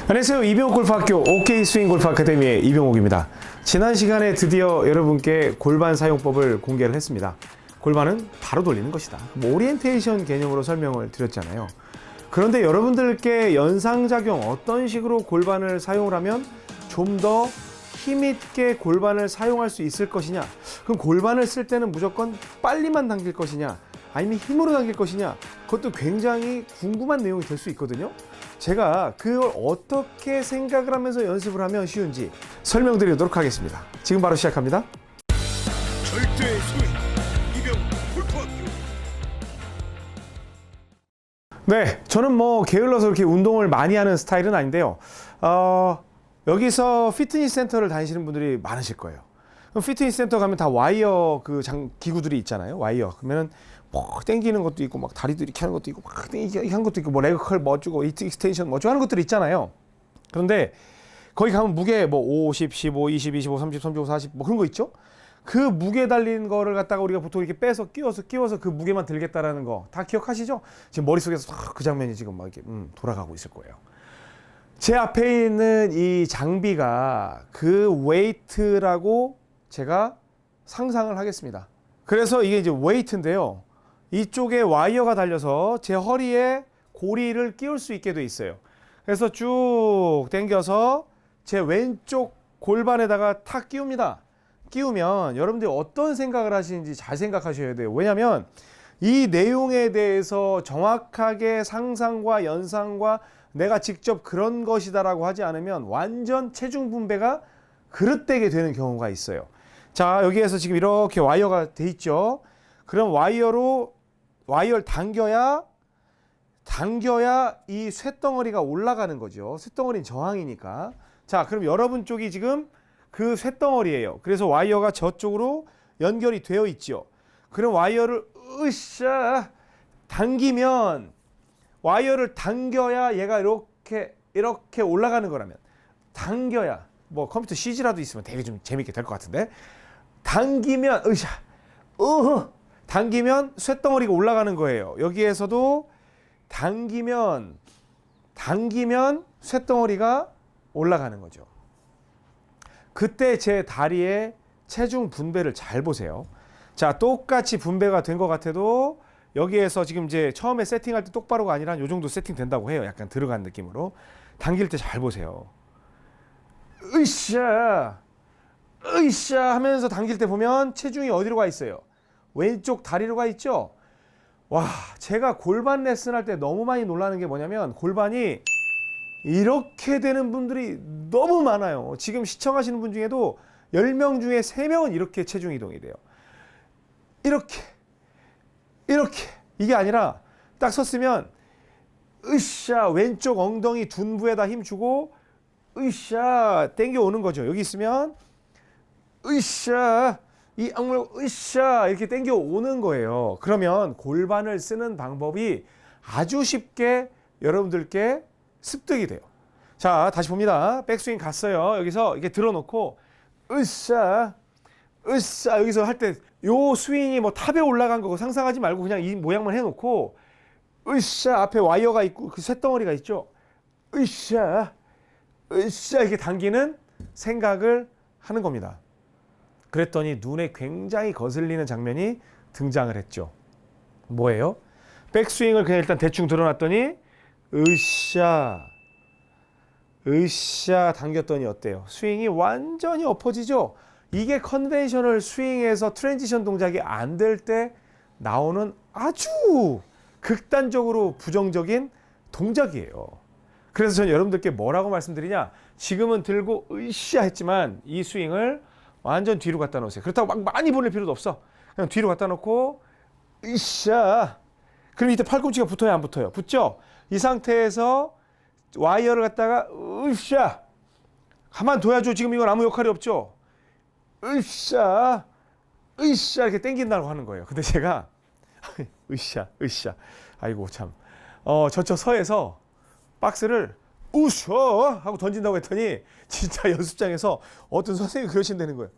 안녕하세요. 이병옥 골프학교 OK 스윙 골프 아카데미의 이병옥입니다. 지난 시간에 드디어 여러분께 골반 사용법을 공개를 했습니다. 골반은 바로 돌리는 것이다. 오리엔테이션 개념으로 설명을 드렸잖아요. 그런데 여러분들께 연상작용, 어떤 식으로 골반을 사용을 하면 좀 더 힘있게 골반을 사용할 수 있을 것이냐, 그럼 골반을 쓸 때는 무조건 빨리만 당길 것이냐, 아니면 힘으로 당길 것이냐, 그것도 굉장히 궁금한 내용이 될 수 있거든요. 제가 그걸 어떻게 생각을 하면서 연습을 하면 쉬운지 설명드리도록 하겠습니다. 지금 바로 시작합니다. 절대 소위 이병 골프학교. 네, 저는 뭐 게을러서 그렇게 운동을 많이 하는 스타일은 아닌데요. 여기서 피트니스 센터를 다니시는 분들이 많으실 거예요. 그럼 피트니스 센터 가면 다 와이어 기구들이 있잖아요. 와이어. 그러면 뭐 땡기는 것도 있고, 막 다리도 이렇게 하는 것도 있고, 막 이렇게 하는 것도 있고, 뭐 레그 컬 뭐 주고, 익스텐션 뭐 주고 하는 것들이 있잖아요. 그런데 거기 가면 무게 뭐 50, 15, 20, 25, 30, 35, 40 뭐 그런 거 있죠? 그 무게 달린 거를 갖다가 우리가 보통 이렇게 빼서 끼워서 그 무게만 들겠다라는 거 다 기억하시죠? 지금 머릿속에서 그 장면이 지금 막 이렇게 돌아가고 있을 거예요. 제 앞에 있는 이 장비가 그 웨이트라고 제가 상상을 하겠습니다. 그래서 이게 이제 웨이트인데요. 이쪽에 와이어가 달려서 제 허리에 고리를 끼울 수 있게 돼 있어요. 그래서 쭉 당겨서 제 왼쪽 골반에다가 탁 끼웁니다. 끼우면 여러분들이 어떤 생각을 하시는지 잘 생각하셔야 돼요. 왜냐하면 이 내용에 대해서 정확하게 상상과 연상과 내가 직접 그런 것이다라고 하지 않으면 완전 체중 분배가 그릇되게 되는 경우가 있어요. 자, 여기에서 지금 이렇게 와이어가 돼 있죠. 그럼 와이어를 당겨야 이 쇳덩어리가 올라가는 거죠. 쇳덩어리는 저항이니까. 자, 그럼 여러분 쪽이 지금 그 쇳덩어리예요. 그래서 와이어가 저쪽으로 연결이 되어 있죠. 그럼 와이어를 으쌰 당기면, 와이어를 당겨야 얘가 이렇게 올라가는 거라면, 당겨야, 뭐 컴퓨터 CG라도 있으면 되게 좀 재밌게 될 것 같은데, 당기면 으쌰 당기면 쇳덩어리가 올라가는 거예요. 여기에서도 당기면 쇳덩어리가 올라가는 거죠. 그때 제 다리의 체중 분배를 잘 보세요. 자, 똑같이 분배가 된 것 같아도 여기에서 지금 이제 처음에 세팅할 때 똑바로가 아니라 한 요 정도 세팅 된다고 해요. 약간 들어간 느낌으로. 당길 때 잘 보세요. 으쌰 하면서 당길 때 보면 체중이 어디로 가 있어요? 왼쪽 다리로 가 있죠? 와, 제가 골반 레슨할 때 너무 많이 놀라는 게 뭐냐면, 골반이 이렇게 되는 분들이 너무 많아요. 지금 시청하시는 분 중에도 10명 중에 3명은 이렇게 체중 이동이 돼요. 이렇게 이게 아니라 딱 섰으면 으쌰, 왼쪽 엉덩이 둔부에다 힘 주고 으쌰 당겨 오는 거죠. 여기 있으면 으쌰, 이 악물 으쌰 이렇게 당겨 오는 거예요. 그러면 골반을 쓰는 방법이 아주 쉽게 여러분들께 습득이 돼요. 자, 다시 봅니다. 백스윙 갔어요. 여기서 이렇게 들어놓고 으쌰 여기서 할 때 요 스윙이 뭐 탑에 올라간 거 상상하지 말고 그냥 이 모양만 해놓고 으쌰, 앞에 와이어가 있고 그 쇳덩어리가 있죠. 으쌰 이렇게 당기는 생각을 하는 겁니다. 그랬더니 눈에 굉장히 거슬리는 장면이 등장을 했죠. 뭐예요? 백스윙을 그냥 일단 대충 들어놨더니 으쌰 당겼더니 어때요? 스윙이 완전히 엎어지죠. 이게 컨벤셔널 스윙에서 트랜지션 동작이 안 될 때 나오는 아주 극단적으로 부정적인 동작이에요. 그래서 저는 여러분들께 뭐라고 말씀드리냐, 지금은 들고 으쌰 했지만 이 스윙을 완전 뒤로 갖다 놓으세요. 그렇다고 막 많이 보낼 필요도 없어. 그냥 뒤로 갖다 놓고 으쌰. 그럼 이때 팔꿈치가 붙어요, 안 붙어요? 붙죠? 이 상태에서 와이어를 갖다가 으쌰 가만 둬야죠. 지금 이건 아무 역할이 없죠. 으쌰 이렇게 당긴다고 하는 거예요. 근데 제가 으쌰 아이고 참 저쪽 서에서 박스를 으쌰 하고 던진다고 했더니 진짜 연습장에서 어떤 선생님이 그러신다는 거예요.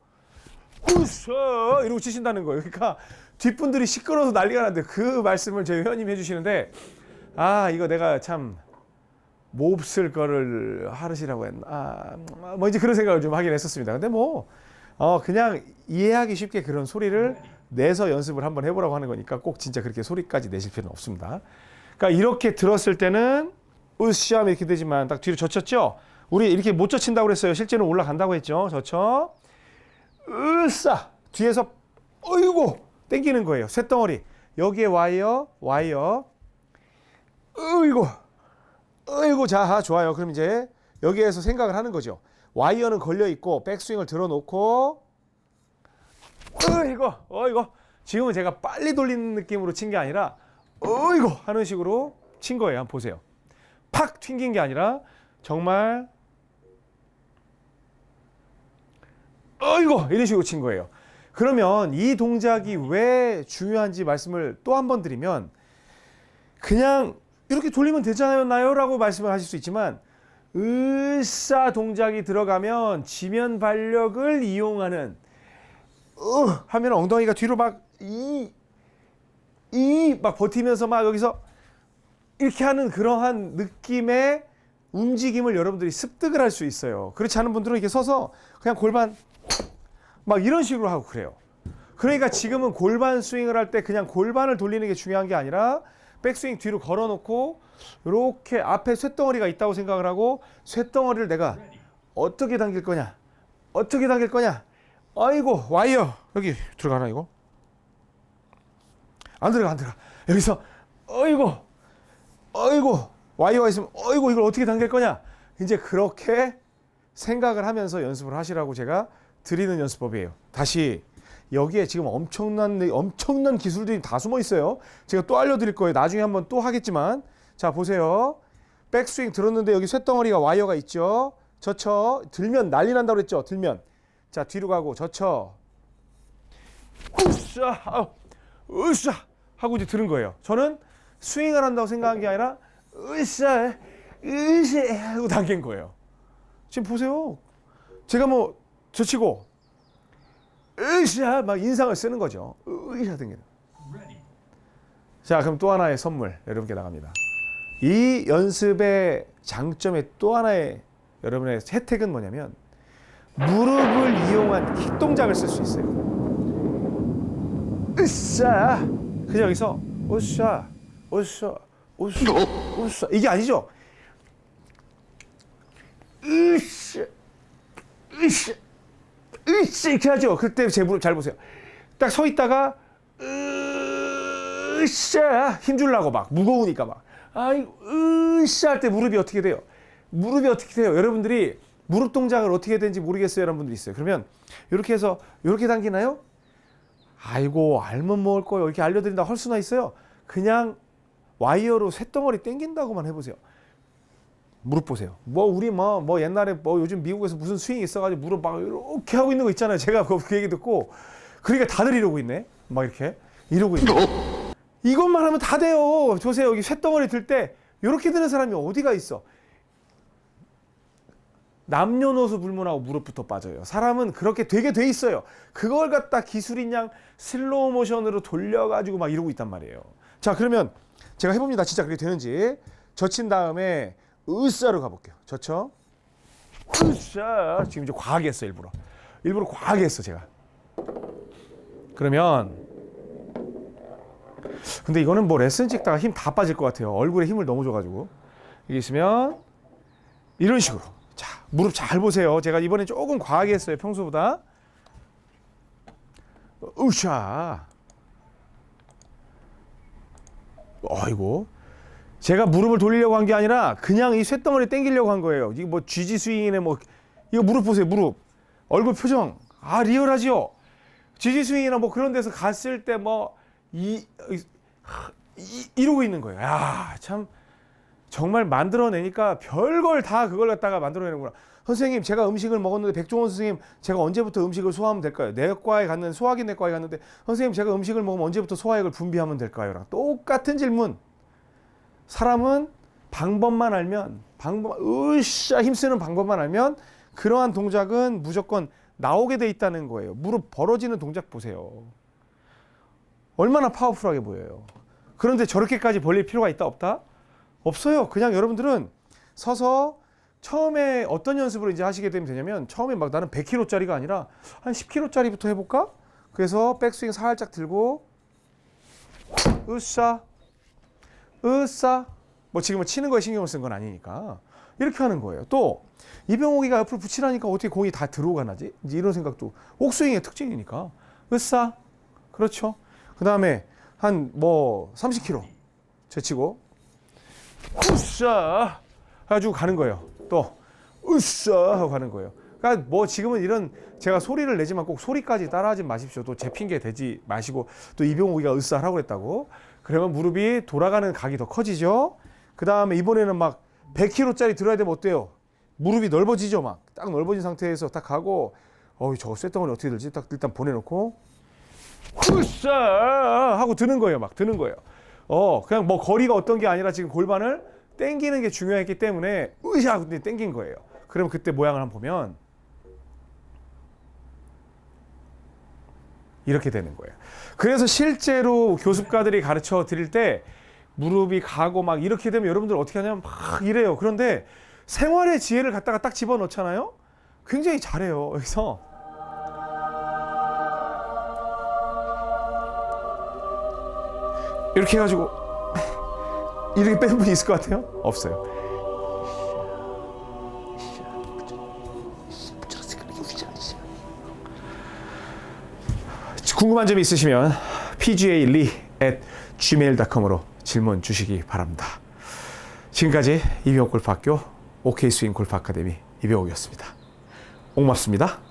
으쌰 이러고 치신다는 거예요. 그러니까 뒷분들이 시끄러워서 난리가 났는데, 그 말씀을 저희 회원님이 해주시는데, 아, 이거 내가 참 몹쓸 거를 하르시라고 했나? 뭐 이제 그런 생각을 좀 하긴 했었습니다. 근데 뭐 그냥 이해하기 쉽게 그런 소리를 내서 연습을 한번 해보라고 하는 거니까 꼭 진짜 그렇게 소리까지 내실 필요는 없습니다. 그러니까 이렇게 들었을 때는 으쌰 이렇게 되지만 딱 뒤로 젖혔죠? 우리 이렇게 못 젖힌다고 그랬어요. 실제로 올라간다고 했죠. 젖혀. 으쌰. 뒤에서 어이구 땡기는 거예요. 쇳덩어리. 여기에 와이어. 어이구 자 좋아요. 그럼 이제 여기에서 생각을 하는 거죠. 와이어는 걸려 있고 백스윙을 들어놓고 어이구 지금은 제가 빨리 돌리는 느낌으로 친 게 아니라 어이구 하는 식으로 친 거예요. 한번 보세요. 팍 튕긴 게 아니라 정말 어이구 이런 식으로 친 거예요. 그러면 이 동작이 왜 중요한지 말씀을 또 한 번 드리면 그냥 이렇게 돌리면 되잖아요 라고 말씀을 하실 수 있지만 으쌰 동작이 들어가면 지면 발력을 이용하는 하면 엉덩이가 뒤로 막 막 버티면서 막 여기서 이렇게 하는 그러한 느낌의 움직임을 여러분들이 습득을 할 수 있어요. 그렇지 않은 분들은 이렇게 서서 그냥 골반 막 이런 식으로 하고 그래요. 그러니까 지금은 골반 스윙을 할 때 그냥 골반을 돌리는 게 중요한 게 아니라 백스윙 뒤로 걸어놓고 이렇게 앞에 쇳덩어리가 있다고 생각을 하고 쇳덩어리를 내가 어떻게 당길 거냐 아이고 와이어 여기 들어가나 이거 안 들어가 여기서 어이구 와이어가 있으면 어이구 이걸 어떻게 당길 거냐 이제 그렇게 생각을 하면서 연습을 하시라고 제가 드리는 연습법이에요. 다시 여기에 지금 엄청난 기술들이 다 숨어 있어요. 제가 또 알려드릴 거예요. 나중에 한번 또 하겠지만 자 보세요. 백스윙 들었는데 여기 쇳덩어리가 와이어가 있죠. 젖혀 들면 난리 난다고 그랬죠. 들면 자 뒤로 가고 젖혀 으쌰 하고 이제 들은 거예요. 저는 스윙을 한다고 생각한 게 아니라 으쌰 하고 당긴 거예요. 지금 보세요. 제가 뭐 젖히고 으쌰 막 인상을 쓰는 거죠. 으쌰 당기는. 자 그럼 또 하나의 선물 여러분께 나갑니다. 이 연습의 장점의 또 하나의 여러분의 혜택은 뭐냐면 무릎을 이용한 킥 동작을 쓸 수 있어요. 으쌰 그냥 여기서 으쌰 이게 아니죠. 으쌰 이렇게 하죠. 그때 제 무릎 잘 보세요. 딱 서 있다가 으쌰 힘주려고 막 무거우니까 막 으쌰 할 때 무릎이 어떻게 돼요? 여러분들이 무릎 동작을 어떻게 되는지 모르겠어요. 여러분 분들이 있어요. 그러면 이렇게 해서 이렇게 당기나요? 아이고 알면 먹을 거예요. 이렇게 알려드린다 할 수나 있어요. 그냥 와이어로 쇳덩어리 당긴다고만 해보세요. 무릎 보세요. 우리 옛날에 요즘 미국에서 무슨 스윙이 있어가지고 무릎 막 이렇게 하고 있는 거 있잖아요. 제가 그 얘기 듣고 그러니까 다들 이러고 있네. 막 이렇게 이러고 있네. 이것만 하면 다 돼요. 보세요. 여기 쇳덩어리 들 때 이렇게 드는 사람이 어디가 있어? 남녀노소 불문하고 무릎부터 빠져요. 사람은 그렇게 되게 돼 있어요. 그걸 갖다 기술인 양 슬로우 모션으로 돌려가지고 막 이러고 있단 말이에요. 자 그러면 제가 해봅니다. 진짜 그렇게 되는지. 젖힌 다음에 으쌰로 가볼게요. 젖혀. 으쌰. 지금 이제 과하게 했어 일부러 과하게 했어 제가. 그러면 근데 이거는 뭐 레슨 찍다가 힘 다 빠질 것 같아요. 얼굴에 힘을 너무 줘가지고. 이게 있으면 이런 식으로. 자 무릎 잘 보세요. 제가 이번에 조금 과하게 했어요. 평소보다. 으쌰. 아이고. 제가 무릎을 돌리려고 한 게 아니라 그냥 이 쇳덩어리 당기려고 한 거예요. 이거 뭐 GG 스윙이네 뭐 이거 무릎 보세요. 무릎. 얼굴 표정. 리얼하지요. GG 스윙이나 뭐 그런 데서 갔을 때 뭐 이러고 있는 거예요. 야, 참 정말 만들어내니까 별걸 다 그걸 갖다가 만들어내는구나. 선생님 제가 음식을 먹었는데 백종원 선생님 제가 언제부터 음식을 소화하면 될까요? 소화기 내과에 갔는데 선생님 제가 음식을 먹으면 언제부터 소화액을 분비하면 될까요? 랑 똑같은 질문. 사람은 방법만 알면 으쌰 힘쓰는 방법만 알면 그러한 동작은 무조건 나오게 돼 있다는 거예요. 무릎 벌어지는 동작 보세요. 얼마나 파워풀하게 보여요. 그런데 저렇게까지 벌릴 필요가 있다 없다? 없어요. 그냥 여러분들은 서서 처음에 어떤 연습을 이제 하시게 되면 되냐면 처음에 막 나는 100kg짜리가 아니라 한 10kg짜리부터 해볼까? 그래서 백스윙 살짝 들고 으쌰 으쌰 뭐 지금은 치는 거에 신경을 쓴 건 아니니까 이렇게 하는 거예요. 또 이병옥이가 옆으로 붙이라니까 어떻게 공이 다 들어가나지? 이제 이런 생각도 옥스윙의 특징이니까 으쌰 그렇죠. 그 다음에 한 뭐 30kg 제치고 으쌰 해가지고 가는 거예요. 또 으쌰 하고 가는 거예요. 그러니까 뭐 지금은 이런 제가 소리를 내지만 꼭 소리까지 따라하지 마십시오. 또 제 핑계 대지 마시고 또 이병옥이가 으쌰 하라고 그랬다고 그러면 무릎이 돌아가는 각이 더 커지죠. 그 다음에 이번에는 막 100kg짜리 들어야 되면 어때요? 무릎이 넓어지죠. 막 딱 넓어진 상태에서 딱 가고 저거 쇳덩어리 어떻게 들지? 딱 일단 보내놓고 으쌰 하고 드는 거예요. 막 드는 거예요. 그냥 뭐 거리가 어떤 게 아니라 지금 골반을 땡기는 게 중요했기 때문에 으쌰 하고 땡긴 거예요. 그럼 그때 모양을 한번 보면 이렇게 되는 거예요. 그래서 실제로 교습가들이 가르쳐 드릴 때 무릎이 가고 막 이렇게 되면 여러분들 어떻게 하냐면 막 이래요. 그런데 생활의 지혜를 갖다가 딱 집어넣잖아요. 굉장히 잘해요. 여기서 이렇게 해가지고 이렇게 빼는 분이 있을 것 같아요? 없어요. 궁금한 점이 있으시면 pgally@gmail.com으로 질문 주시기 바랍니다. 지금까지 이병옥 골프학교 OK스윙 골프 아카데미 이병옥이었습니다. 고맙습니다.